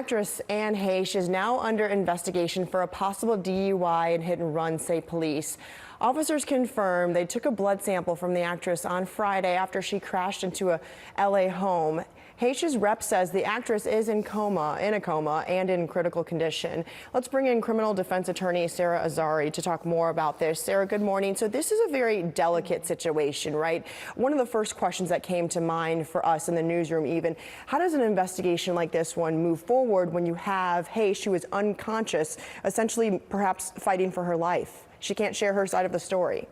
Actress Anne Heche is now under investigation for a possible DUI and hit and run, say police. Officers confirmed they took a blood sample from the actress on Friday after she crashed into a LA home. Heche's rep says the actress is in a coma and in critical condition. Let's bring in criminal defense attorney Sara Azari to talk more about this. Sara, good morning. So this is a very delicate situation, right? One of the first questions that came to mind for us in the newsroom even, how does an investigation like this one move forward when you have Heche, who is unconscious, essentially perhaps fighting for her life? She can't share her side of the story.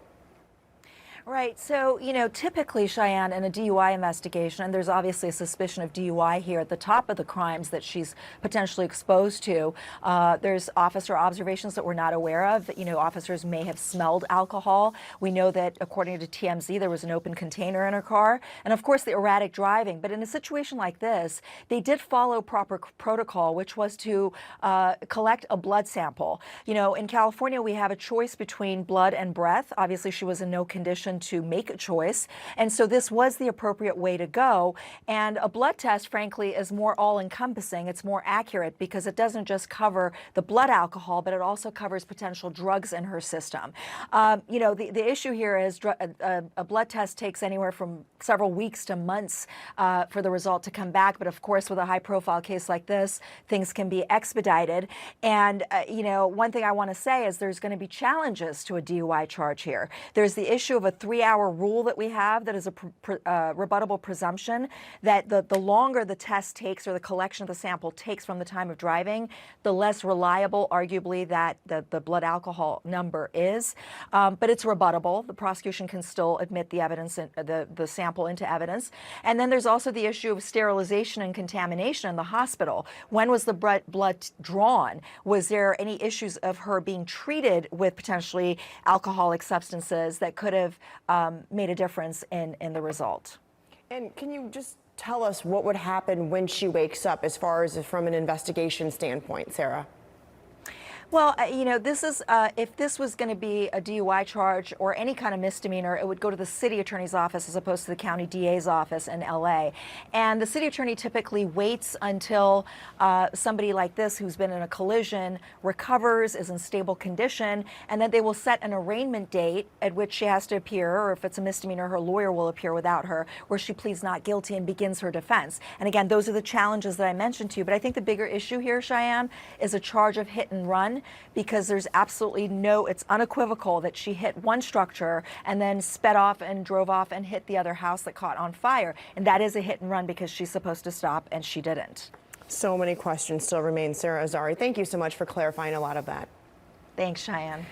Right. So, typically, Cheyenne, in a DUI investigation, and there's obviously a suspicion of DUI here at the top of the crimes that she's potentially exposed to, there's officer observations that we're not aware of. Officers may have smelled alcohol. We know that, according to TMZ, there was an open container in her car. And, of course, the erratic driving. But in a situation like this, they did follow proper protocol, which was to collect a blood sample. In California, we have a choice between blood and breath. Obviously, she was in no condition to make a choice. And so this was the appropriate way to go. And a blood test, frankly, is more all-encompassing. It's more accurate because it doesn't just cover the blood alcohol, but it also covers potential drugs in her system. The issue here is a blood test takes anywhere from several weeks to months for the result to come back. But of course, with a high-profile case like this, things can be expedited. And, one thing I want to say is there's going to be challenges to a DUI charge here. There's the issue of a 3-hour rule that we have that is a rebuttable presumption that the longer the test takes or the collection of the sample takes from the time of driving, the less reliable, arguably, that the blood alcohol number is. But it's rebuttable. The prosecution can still admit the evidence, the sample into evidence. And then there's also the issue of sterilization and contamination in the hospital. When was the blood drawn? Was there any issues of her being treated with potentially alcoholic substances that could have made a difference in the result? And can you just tell us what would happen when she wakes up as far as from an investigation standpoint, Sara? Well, this is, if this was going to be a DUI charge or any kind of misdemeanor, it would go to the city attorney's office as opposed to the county DA's office in LA. And the city attorney typically waits until somebody like this who's been in a collision recovers, is in stable condition, and then they will set an arraignment date at which she has to appear, or if it's a misdemeanor, her lawyer will appear without her, where she pleads not guilty and begins her defense. And again, those are the challenges that I mentioned to you. But I think the bigger issue here, Cheyenne, is a charge of hit and run, because there's absolutely it's unequivocal that she hit one structure and then sped off and drove off and hit the other house that caught on fire. And that is a hit and run because she's supposed to stop and she didn't. So many questions still remain. Sara Azari, thank you so much for clarifying a lot of that. Thanks, Cheyenne.